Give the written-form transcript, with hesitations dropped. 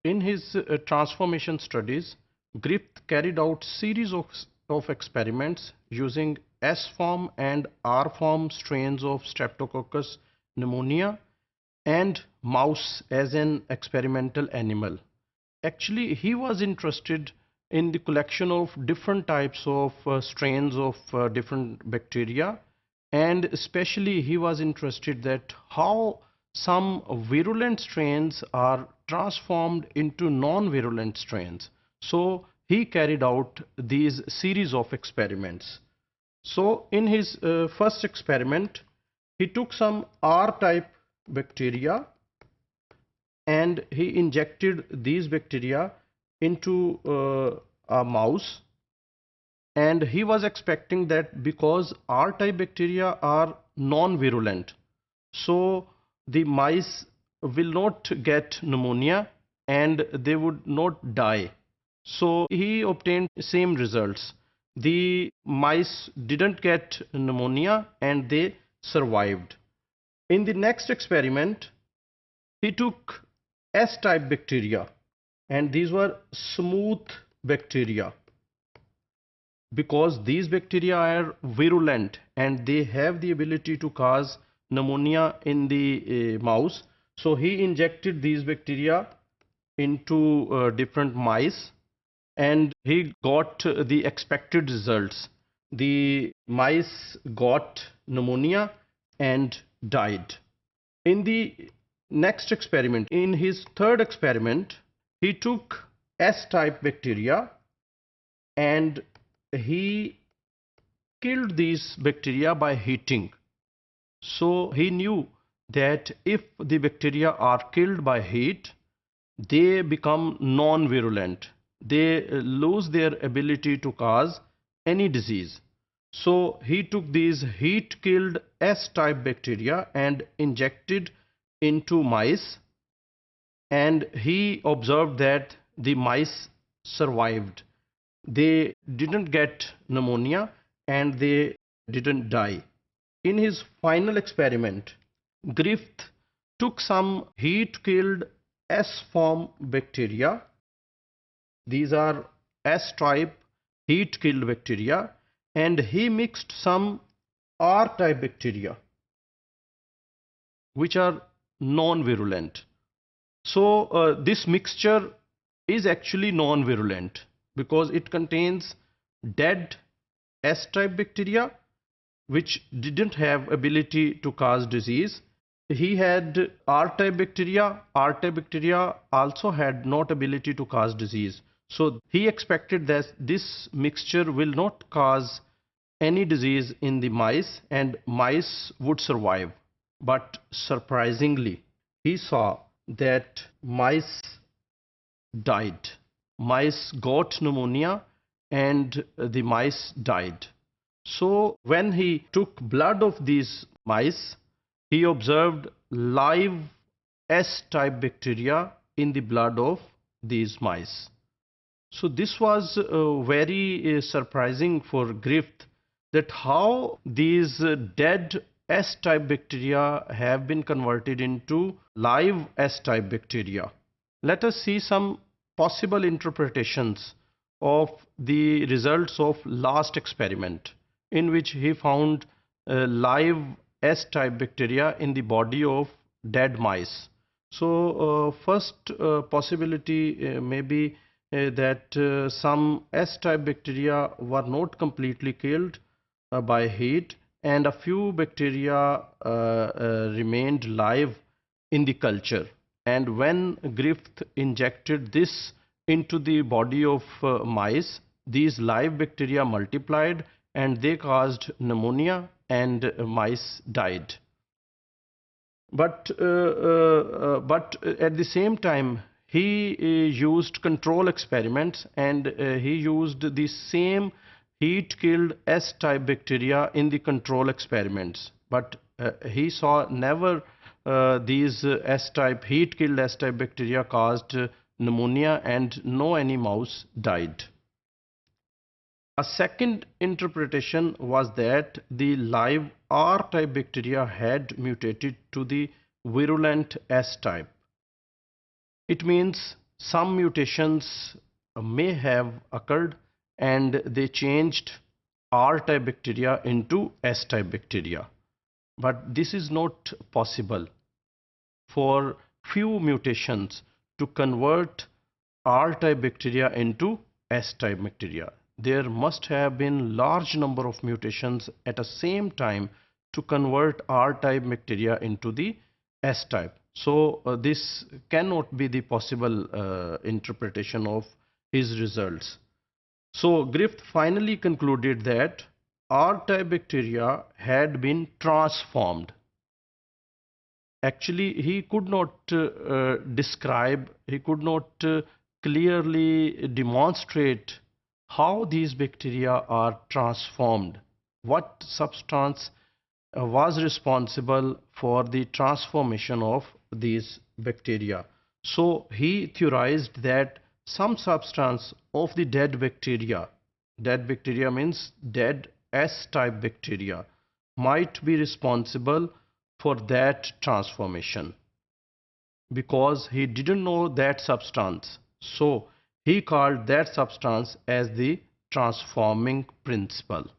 In his transformation studies, Griffith carried out series of experiments using S form and R form strains of Streptococcus pneumonia and mouse as an experimental animal. Actually, he was interested in the collection of different types of strains of different bacteria, and especially he was interested that how some virulent strains are transformed into non-virulent strains. So he carried out these series of experiments. So in his first experiment, he took some R-type bacteria and he injected these bacteria into a mouse, and he was expecting that because R-type bacteria are non-virulent, so the mice will not get pneumonia and they would not die. So he obtained same results. The mice didn't get pneumonia and they survived. In the next experiment, he took S-type bacteria, and these were smooth bacteria. Because these bacteria are virulent and they have the ability to cause pneumonia in the mouse, so he injected these bacteria into different mice and he got the expected results. The mice got pneumonia and died. In the next experiment, in his third experiment, he took S-type bacteria and he killed these bacteria by heating. So he knew that if the bacteria are killed by heat, they become non-virulent. They lose their ability to cause any disease. So he took these heat-killed S-type bacteria and injected into mice, and he observed that the mice survived. They didn't get pneumonia and they didn't die. In his final experiment, Griffith took some heat-killed S-form bacteria. These are S-type heat-killed bacteria, and he mixed some R-type bacteria, which are non-virulent. So this mixture is actually non-virulent because it contains dead S-type bacteria which didn't have ability to cause disease. He had R-type bacteria. R-type bacteria also had not ability to cause disease. So he expected that this mixture will not cause any disease in the mice and mice would survive. But surprisingly, he saw that mice died. Mice got pneumonia and the mice died. So when he took blood of these mice, he observed live S-type bacteria in the blood of these mice. So this was very surprising for Griffith, that how these dead S-type bacteria have been converted into live S-type bacteria. Let us see some possible interpretations of the results of last experiment, in which he found live S-type bacteria in the body of dead mice. So first possibility may be that some S-type bacteria were not completely killed by heat, and a few bacteria remained live in the culture. And when Griffith injected this into the body of mice, these live bacteria multiplied and they caused pneumonia and mice died. But at the same time, he used control experiments, and he used the same heat-killed S-type bacteria in the control experiments. But he saw never these S-type, heat-killed S-type bacteria caused pneumonia and no any mouse died. A second interpretation was that the live R-type bacteria had mutated to the virulent S-type. It means some mutations may have occurred and they changed R-type bacteria into S-type bacteria. But this is not possible for few mutations to convert R-type bacteria into S-type bacteria. There must have been large number of mutations at the same time to convert R-type bacteria into the S-type. So this cannot be the possible interpretation of his results. So Griffith finally concluded that R-type bacteria had been transformed. Actually, he could not describe, he could not clearly demonstrate how these bacteria are transformed, what substance was responsible for the transformation of these bacteria. So he theorized that some substance of the dead bacteria means dead S-type bacteria, might be responsible for that transformation. Because he didn't know that substance, so he called that substance as the transforming principle.